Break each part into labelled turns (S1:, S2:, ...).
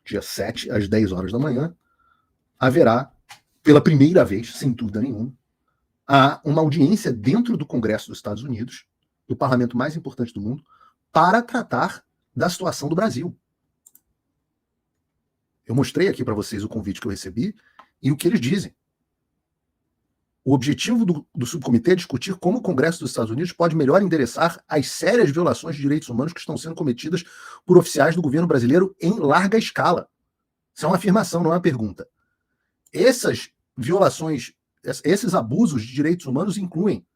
S1: dia 7, às 10 horas da manhã, haverá, pela primeira vez, sem dúvida nenhuma, uma audiência dentro do Congresso dos Estados Unidos, do parlamento mais importante do mundo, para tratar da situação do Brasil. Eu mostrei aqui para vocês o convite que eu recebi e o que eles dizem. O objetivo do subcomitê é discutir como o Congresso dos Estados Unidos pode melhor endereçar as sérias violações de direitos humanos que estão sendo cometidas por oficiais do governo brasileiro em larga escala. Isso é uma afirmação, não é uma pergunta. Essas violações, esses abusos de direitos humanos incluem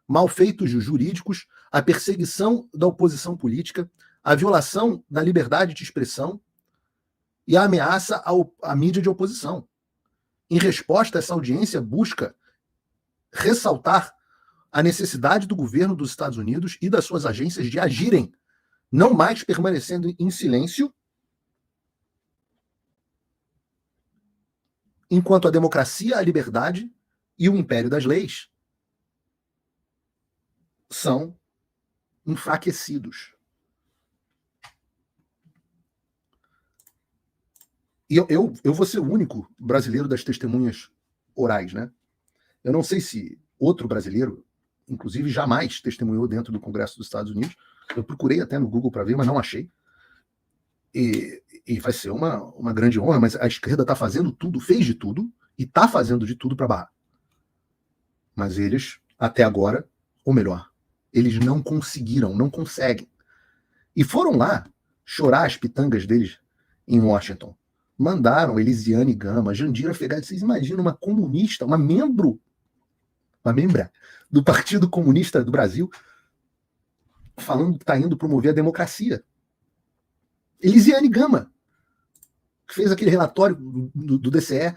S1: malfeitos jurídicos, a perseguição da oposição política, a violação da liberdade de expressão e a ameaça à mídia de oposição. Em resposta, essa audiência busca ressaltar a necessidade do governo dos Estados Unidos e das suas agências de agirem, não mais permanecendo em silêncio, enquanto a democracia, a liberdade e o império das leis são enfraquecidos. E eu vou ser o único brasileiro das testemunhas orais, né? Eu não sei se outro brasileiro, inclusive, jamais testemunhou dentro do Congresso dos Estados Unidos. Eu procurei até no Google para ver, mas não achei. E vai ser uma grande honra, mas a esquerda está fazendo tudo, fez de tudo, e está fazendo de tudo para barrar. Mas eles, até agora, ou melhor, eles não conseguiram, não conseguem. E foram lá chorar as pitangas deles em Washington. Mandaram Elisiane Gama, Jandira Fegali. Vocês imaginam uma comunista, uma membra do Partido Comunista do Brasil, falando que está indo promover a democracia. Elisiane Gama, que fez aquele relatório do DCE,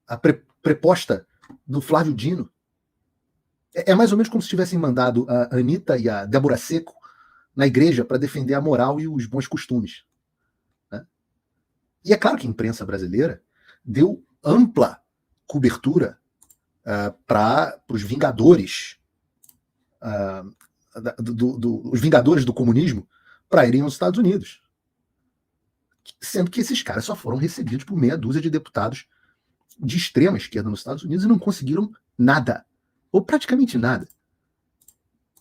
S1: a preposta do Flávio Dino. É mais ou menos como se tivessem mandado a Anitta e a Débora Seco na igreja para defender a moral e os bons costumes. Né? E é claro que a imprensa brasileira deu ampla cobertura para os vingadores, os vingadores do comunismo, para irem aos Estados Unidos. Sendo que esses caras só foram recebidos por meia dúzia de deputados de extrema esquerda nos Estados Unidos e não conseguiram nada, ou praticamente nada.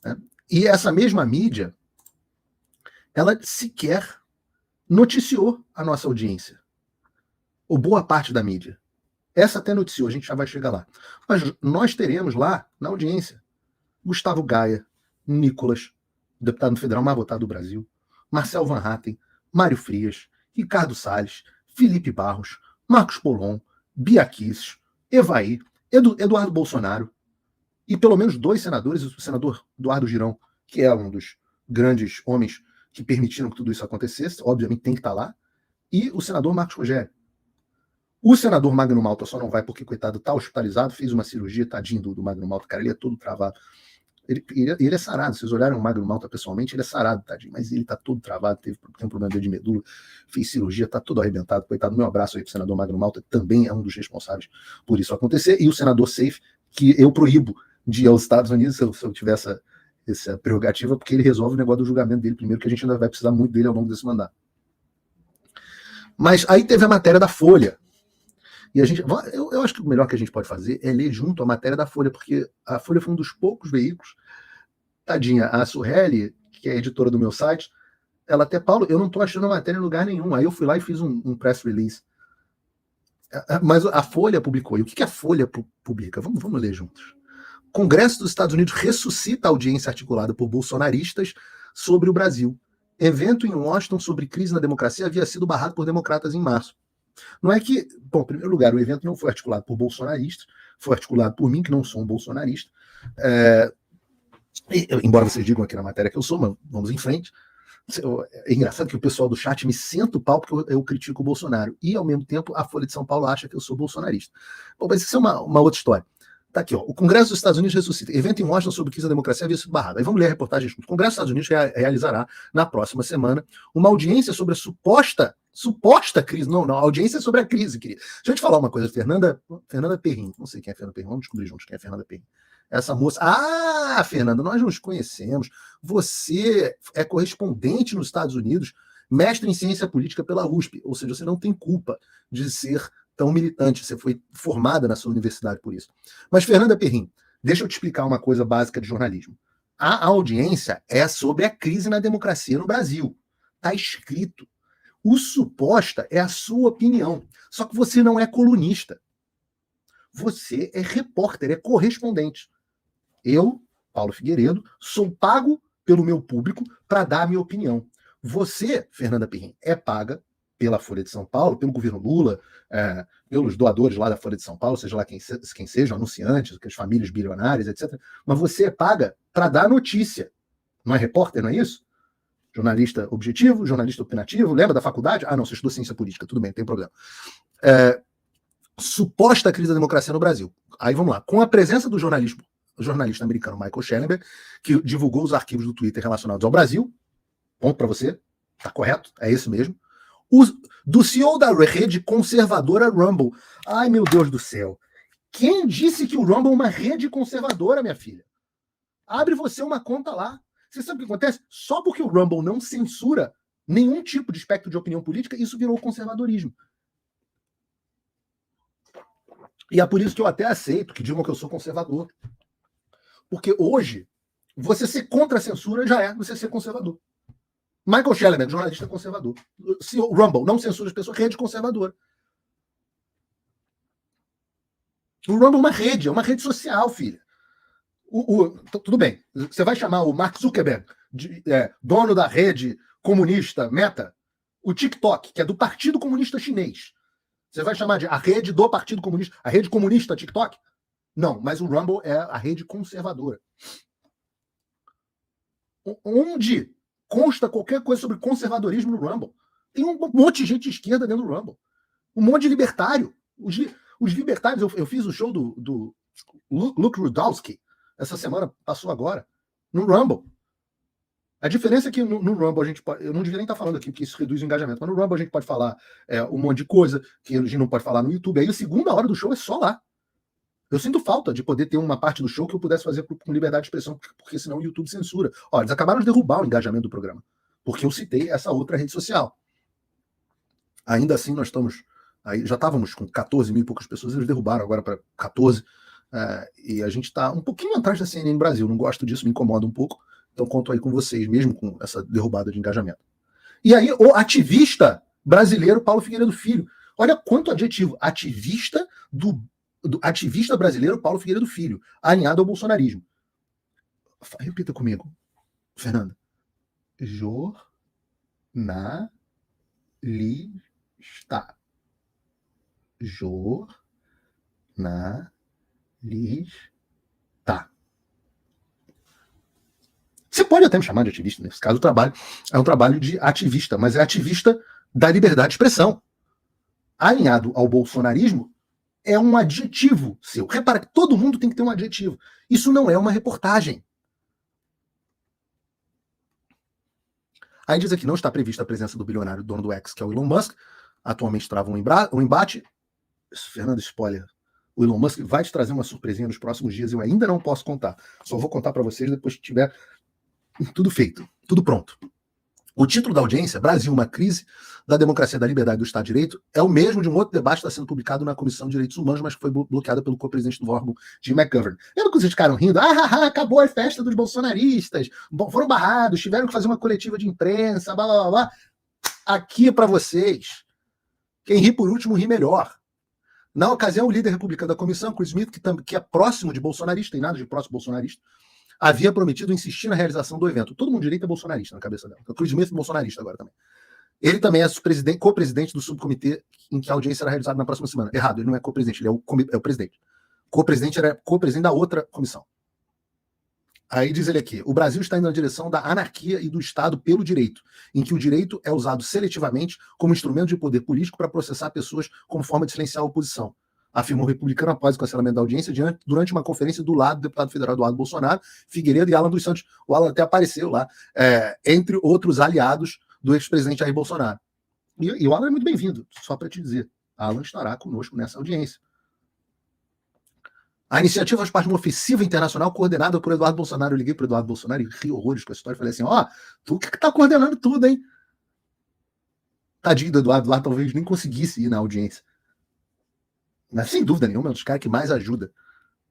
S1: Né? E essa mesma mídia, ela sequer noticiou a nossa audiência, ou boa parte da mídia. Essa até noticiou, a gente já vai chegar lá. Mas nós teremos lá, na audiência, Gustavo Gaia, Nicolas, deputado federal mais votado do Brasil, Marcel Van Hatten, Mário Frias, Ricardo Salles, Felipe Barros, Marcos Polon, Bia Kicis, Evaí, Eduardo Bolsonaro, e pelo menos 2 senadores, o senador Eduardo Girão, que é um dos grandes homens que permitiram que tudo isso acontecesse, obviamente tem que estar lá, e o senador Marcos Rogério. O senador Magno Malta só não vai porque, coitado, está hospitalizado, fez uma cirurgia, tadinho do Magno Malta, cara, ele é todo travado. Ele é sarado, vocês olharam o Magno Malta pessoalmente, ele é sarado, tadinho, mas ele tá todo travado, tem um problema de medula, fez cirurgia, tá todo arrebentado, coitado. Meu abraço aí pro senador Magno Malta, que também é um dos responsáveis por isso acontecer, e o senador Seif, que eu proíbo de ir aos Estados Unidos se eu tiver essa prerrogativa, porque ele resolve o negócio do julgamento dele primeiro, que a gente ainda vai precisar muito dele ao longo desse mandato. Mas aí teve a matéria da Folha. E eu acho que o melhor que a gente pode fazer é ler junto a matéria da Folha, porque a Folha foi um dos poucos veículos. Tadinha, a Surreli, que é a editora do meu site, ela até, Paulo, eu não estou achando a matéria em lugar nenhum. Aí eu fui lá e fiz um press release. Mas a Folha publicou. E o que a Folha publica? Vamos ler juntos. Congresso dos Estados Unidos ressuscita a audiência articulada por bolsonaristas sobre o Brasil. Evento em Washington sobre crise na democracia havia sido barrado por democratas em março. Não é que, bom, em primeiro lugar, o evento não foi articulado por bolsonaristas, foi articulado por mim, que não sou um bolsonarista. Embora vocês digam aqui na matéria que eu sou, mas vamos em frente. É engraçado que o pessoal do chat me senta o pau porque eu critico o Bolsonaro. E, ao mesmo tempo, a Folha de São Paulo acha que eu sou bolsonarista. Bom, mas isso é uma outra história. Tá aqui, ó. O Congresso dos Estados Unidos ressuscita. Evento em Washington sobre crise da democracia havia sido barrado. Aí vamos ler a reportagem junto. O Congresso dos Estados Unidos realizará, na próxima semana, uma audiência sobre a suposta crise. Não, a audiência é sobre a crise, querida. Deixa eu te falar uma coisa. Fernanda Perrin. Não sei quem é Fernanda Perrin. Vamos descobrir juntos quem é Fernanda Perrin. Essa moça... Ah, Fernanda, nós nos conhecemos. Você é correspondente nos Estados Unidos mestre em ciência política pela USP, ou seja, você não tem culpa de ser tão militante, você foi formada na sua universidade por isso. Mas, Fernanda Perrin, deixa eu te explicar uma coisa básica de jornalismo. A audiência é sobre a crise na democracia no Brasil. Está escrito. O suposta é a sua opinião. Só que você não é colunista. Você é repórter, é correspondente. Eu, Paulo Figueiredo, sou pago pelo meu público para dar a minha opinião. Você, Fernanda Perrin, é paga pela Folha de São Paulo, pelo governo Lula, pelos doadores lá da Folha de São Paulo, seja lá quem seja, anunciantes, as famílias bilionárias, etc. Mas você é paga para dar notícia. Não é repórter, não é isso? Jornalista objetivo, jornalista opinativo, lembra da faculdade? Ah, não, você estudou ciência política, tudo bem, não tem problema. Suposta crise da democracia no Brasil. Aí vamos lá. Com a presença do jornalista americano Michael Schellenberg, que divulgou os arquivos do Twitter relacionados ao Brasil, ponto para você, tá correto, é isso mesmo. Do CEO da rede conservadora Rumble. Ai, meu Deus do céu. Quem disse que o Rumble é uma rede conservadora, minha filha? Abre você uma conta lá. Você sabe o que acontece? Só porque o Rumble não censura nenhum tipo de espectro de opinião política, isso virou conservadorismo. E é por isso que eu até aceito que digam que eu sou conservador. Porque hoje, você ser contra a censura já é você ser conservador. Michael Schellenberg, jornalista conservador. O Rumble não censura as pessoas, rede conservadora. O Rumble é uma rede social, filha. Tudo bem, você vai chamar o Mark Zuckerberg, dono da rede comunista Meta, o TikTok, que é do Partido Comunista Chinês. Você vai chamar de a rede do Partido Comunista, a rede comunista TikTok? Não, mas o Rumble é a rede conservadora. Onde consta qualquer coisa sobre conservadorismo no Rumble? Tem um monte de gente de esquerda dentro do Rumble. Um monte de libertário. Os libertários, eu fiz o show do Luke Rudolsky, essa semana, passou agora, no Rumble. A diferença é que no Rumble a gente pode, eu não devia nem estar falando aqui, porque isso reduz o engajamento, mas no Rumble a gente pode falar um monte de coisa que a gente não pode falar no YouTube. Aí a segunda hora do show é só lá. Eu sinto falta de poder ter uma parte do show que eu pudesse fazer com liberdade de expressão, porque senão o YouTube censura. Olha, eles acabaram de derrubar o engajamento do programa, porque eu citei essa outra rede social. Ainda assim, nós estamos... Aí já estávamos com 14 mil e poucas pessoas, eles derrubaram agora para 14, e a gente está um pouquinho atrás da CNN Brasil, não gosto disso, me incomoda um pouco, então conto aí com vocês, mesmo com essa derrubada de engajamento. E aí, o ativista brasileiro Paulo Figueiredo Filho, olha quanto adjetivo, ativista do ativista brasileiro Paulo Figueiredo Filho, alinhado ao bolsonarismo. Repita comigo, Fernanda. Jornalista. Jornalista. Você pode até me chamar de ativista, nesse caso o trabalho é um trabalho de ativista, mas é ativista da liberdade de expressão. Alinhado ao bolsonarismo é um adjetivo seu. Repara que todo mundo tem que ter um adjetivo. Isso não é uma reportagem. Aí diz aqui, não está prevista a presença do bilionário dono do X, que é o Elon Musk. Atualmente trava um embate. Fernando, spoiler. O Elon Musk vai te trazer uma surpresinha nos próximos dias. Eu ainda não posso contar. Só vou contar para vocês depois que tiver tudo feito, tudo pronto. O título da audiência, Brasil, uma crise da democracia, da liberdade e do Estado de Direito, é o mesmo de um outro debate que está sendo publicado na Comissão de Direitos Humanos, mas que foi bloqueada pelo co-presidente do órgão, Jim McGovern. Lembra que vocês ficaram rindo? Acabou a festa dos bolsonaristas, foram barrados, tiveram que fazer uma coletiva de imprensa, blá, blá, blá. Aqui é para vocês. Quem ri por último, ri melhor. Na ocasião, o líder republicano da comissão, Chris Smith, que é próximo de bolsonarista, tem nada de próximo bolsonarista, havia prometido insistir na realização do evento. Todo mundo de direita é bolsonarista na cabeça dela. O Chris Smith é bolsonarista agora também. Ele também é co-presidente do subcomitê em que a audiência será realizada na próxima semana. Errado, ele não é co-presidente, ele é o presidente. Co-presidente era co-presidente da outra comissão. Aí diz ele aqui, o Brasil está indo na direção da anarquia e do Estado pelo direito, em que o direito é usado seletivamente como instrumento de poder político para processar pessoas como forma de silenciar a oposição, afirmou o republicano após o cancelamento da audiência durante uma conferência do lado do deputado federal Eduardo Bolsonaro, Figueiredo e Alan dos Santos. O Alan até apareceu lá, entre outros aliados do ex-presidente Jair Bolsonaro. E o Alan é muito bem-vindo, só para te dizer. Alan estará conosco nessa audiência. A iniciativa faz parte de uma ofensiva internacional coordenada por Eduardo Bolsonaro. Eu liguei para o Eduardo Bolsonaro e ri horrores com a história. Falei assim, tu que está coordenando tudo, hein? Tadinho do Eduardo lá, talvez nem conseguisse ir na audiência. Mas sem dúvida nenhuma, é um dos caras que mais ajuda.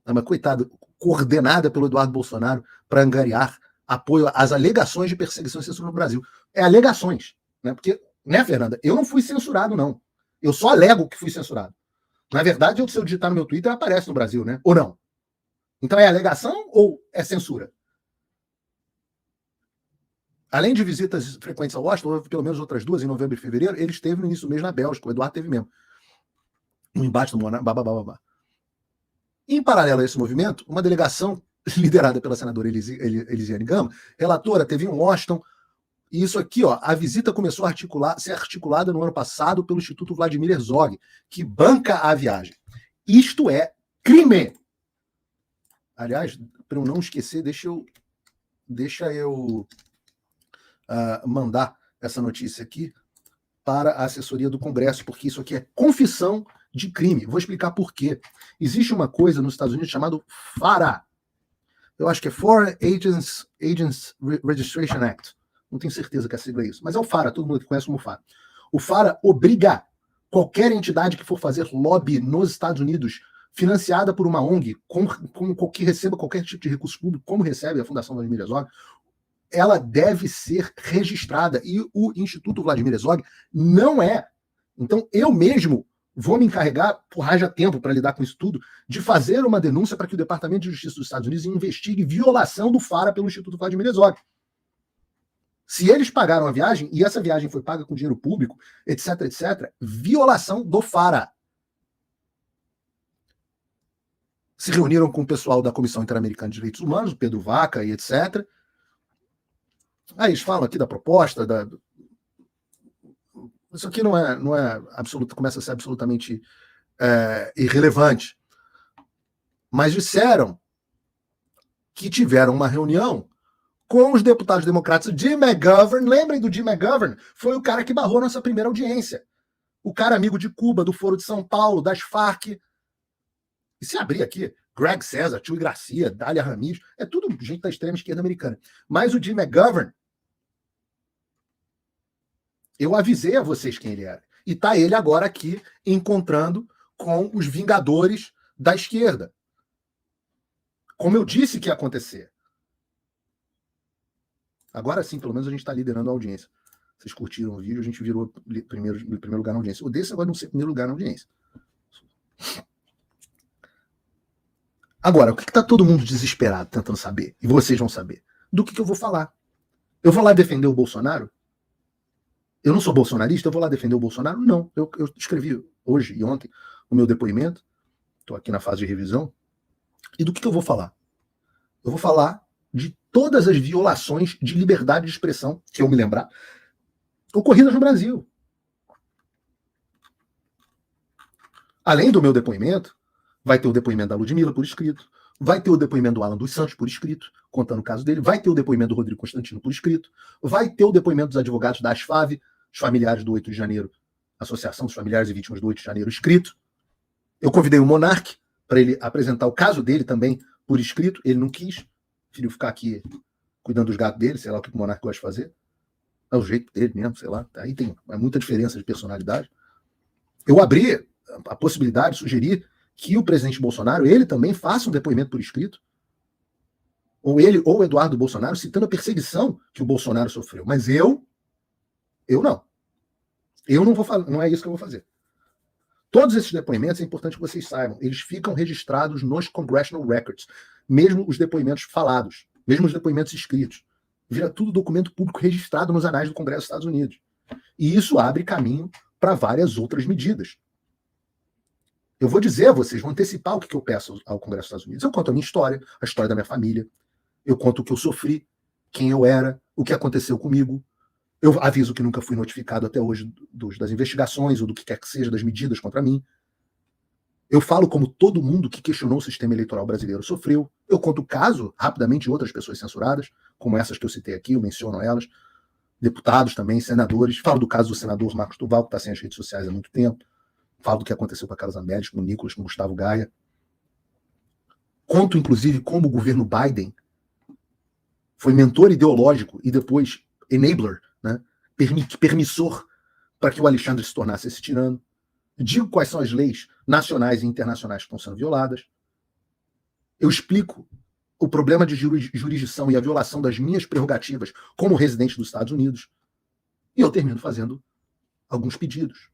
S1: Mas, coitado, coordenada pelo Eduardo Bolsonaro para angariar apoio às alegações de perseguição e censura no Brasil. É alegações, né? Porque, né, Fernanda? Eu não fui censurado, não. Eu só alego que fui censurado. Na verdade, se eu digitar no meu Twitter, aparece no Brasil, né? Ou não? Então é alegação ou é censura? Além de visitas frequentes a Washington, houve pelo menos outras duas em novembro e fevereiro. Ele esteve no início do mês na Bélgica, o Eduardo teve mesmo. Um embate do Monarca, babá. Em paralelo a esse movimento, uma delegação liderada pela senadora Elisiane Gama, relatora, teve em Washington. E isso aqui, ó, a visita começou a ser articulada no ano passado pelo Instituto Vladimir Herzog, que banca a viagem. Isto é crime. Aliás, para eu não esquecer, deixa eu mandar essa notícia aqui para a assessoria do Congresso, porque isso aqui é confissão de crime. Vou explicar por quê. Existe uma coisa nos Estados Unidos chamada FARA. Eu acho que é Foreign Agents Registration Act. Não tenho certeza que a sigla é isso, mas é o FARA, todo mundo conhece como FARA. O FARA obriga qualquer entidade que for fazer lobby nos Estados Unidos, financiada por uma ONG, que receba qualquer tipo de recurso público, como recebe a Fundação Vladimir Herzog, ela deve ser registrada. E o Instituto Vladimir Herzog não é. Então, eu mesmo vou me encarregar, por haja tempo para lidar com isso tudo, de fazer uma denúncia para que o Departamento de Justiça dos Estados Unidos investigue violação do FARA pelo Instituto Vladimir Herzog. Se eles pagaram a viagem, e essa viagem foi paga com dinheiro público, etc., violação do FARA. Se reuniram com o pessoal da Comissão Interamericana de Direitos Humanos, Pedro Vaca e etc. Aí eles falam aqui da proposta, isso aqui não é absoluto, começa a ser absolutamente irrelevante. Mas disseram que tiveram uma reunião com os deputados democratas. Jim McGovern, lembrem do Jim McGovern? Foi o cara que barrou nossa primeira audiência. O cara amigo de Cuba, do Foro de São Paulo, das Farc. E se abrir aqui, Greg César, Tio Gracia, Dália Ramírez, é tudo gente da extrema esquerda americana. Mas o Jim McGovern, eu avisei a vocês quem ele era. E tá ele agora aqui encontrando com os vingadores da esquerda. Como eu disse que ia acontecer. Agora sim, pelo menos a gente está liderando a audiência. Vocês curtiram o vídeo, a gente virou em primeiro lugar na audiência. O desse agora não ser primeiro lugar na audiência. Agora, o que está todo mundo desesperado tentando saber? E vocês vão saber. Do que eu vou falar? Eu vou lá defender o Bolsonaro? Eu não sou bolsonarista, eu vou lá defender o Bolsonaro? Não. Eu escrevi hoje e ontem o meu depoimento. Estou aqui na fase de revisão. E do que eu vou falar? Eu vou falar de todas as violações de liberdade de expressão, se eu me lembrar, ocorridas no Brasil. Além do meu depoimento, vai ter o depoimento da Ludmilla por escrito, vai ter o depoimento do Alan dos Santos por escrito, contando o caso dele, vai ter o depoimento do Rodrigo Constantino por escrito, vai ter o depoimento dos advogados da ASFAV, os familiares do 8 de janeiro, Associação dos Familiares e Vítimas do 8 de janeiro, escrito. Eu convidei o Monark para ele apresentar o caso dele também por escrito, ele não quis, preferiu ficar aqui cuidando dos gatos dele, sei lá o que o Monark gosta de fazer. É o jeito dele mesmo, sei lá. Aí tem muita diferença de personalidade. Eu abri a possibilidade, sugeri que o presidente Bolsonaro, ele também faça um depoimento por escrito, ou ele ou o Eduardo Bolsonaro, citando a perseguição que o Bolsonaro sofreu. Mas eu não. Eu não vou fazer, não é isso que eu vou fazer. Todos esses depoimentos, é importante que vocês saibam, eles ficam registrados nos Congressional Records, mesmo os depoimentos falados, mesmo os depoimentos escritos. Vira tudo documento público registrado nos anais do Congresso dos Estados Unidos. E isso abre caminho para várias outras medidas. Eu vou dizer a vocês, vou antecipar o que eu peço ao Congresso dos Estados Unidos. Eu conto a minha história, a história da minha família. Eu conto o que eu sofri, quem eu era, o que aconteceu comigo. Eu aviso que nunca fui notificado até hoje das investigações ou do que quer que seja, das medidas contra mim. Eu falo como todo mundo que questionou o sistema eleitoral brasileiro sofreu. Eu conto o caso, rapidamente, de outras pessoas censuradas, como essas que eu citei aqui, eu menciono elas. Deputados também, senadores. Falo do caso do senador Marcos Duval, que está sem as redes sociais há muito tempo. Falo do que aconteceu com a Carla Zambelli, com o Nicolas, com o Gustavo Gaia. Conto, inclusive, como o governo Biden foi mentor ideológico e depois enabler, né, permissor para que o Alexandre se tornasse esse tirano. Digo quais são as leis nacionais e internacionais que estão sendo violadas. Eu explico o problema de jurisdição e a violação das minhas prerrogativas como residente dos Estados Unidos. E eu termino fazendo alguns pedidos.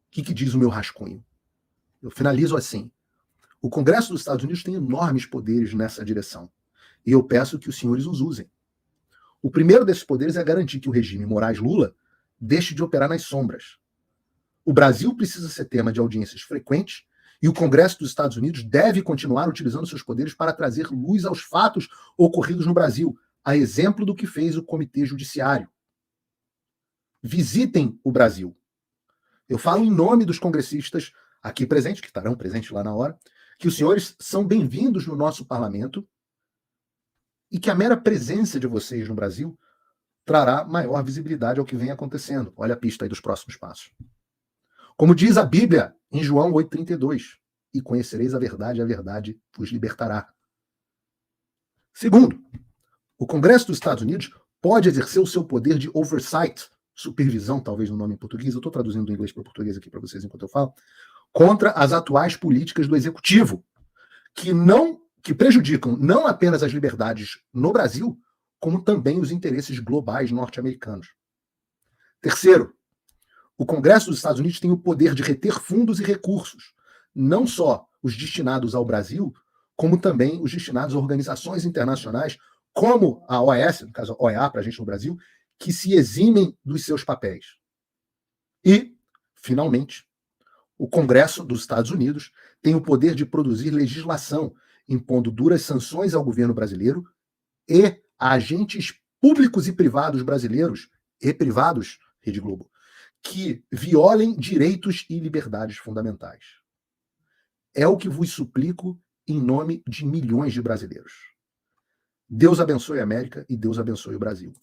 S1: O que diz o meu rascunho? Eu finalizo assim. O Congresso dos Estados Unidos tem enormes poderes nessa direção. E eu peço que os senhores os usem. O primeiro desses poderes é garantir que o regime Moraes-Lula deixe de operar nas sombras. O Brasil precisa ser tema de audiências frequentes e o Congresso dos Estados Unidos deve continuar utilizando seus poderes para trazer luz aos fatos ocorridos no Brasil, a exemplo do que fez o Comitê Judiciário. Visitem o Brasil. Eu falo em nome dos congressistas aqui presentes, que estarão presentes lá na hora, que os senhores são bem-vindos no nosso parlamento e que a mera presença de vocês no Brasil trará maior visibilidade ao que vem acontecendo. Olha a pista aí dos próximos passos. Como diz a Bíblia em João 8,32, e conhecereis a verdade vos libertará. Segundo, o Congresso dos Estados Unidos pode exercer o seu poder de oversight, supervisão, talvez no nome em português, eu estou traduzindo do inglês para o português aqui para vocês enquanto eu falo, contra as atuais políticas do Executivo, que prejudicam não apenas as liberdades no Brasil, como também os interesses globais norte-americanos. Terceiro, o Congresso dos Estados Unidos tem o poder de reter fundos e recursos, não só os destinados ao Brasil, como também os destinados a organizações internacionais, como a OAS, no caso a OEA para a gente no Brasil, que se eximem dos seus papéis. E, finalmente, o Congresso dos Estados Unidos tem o poder de produzir legislação, impondo duras sanções ao governo brasileiro e a agentes públicos e privados brasileiros, e privados, Rede Globo, que violem direitos e liberdades fundamentais. É o que vos suplico em nome de milhões de brasileiros. Deus abençoe a América e Deus abençoe o Brasil.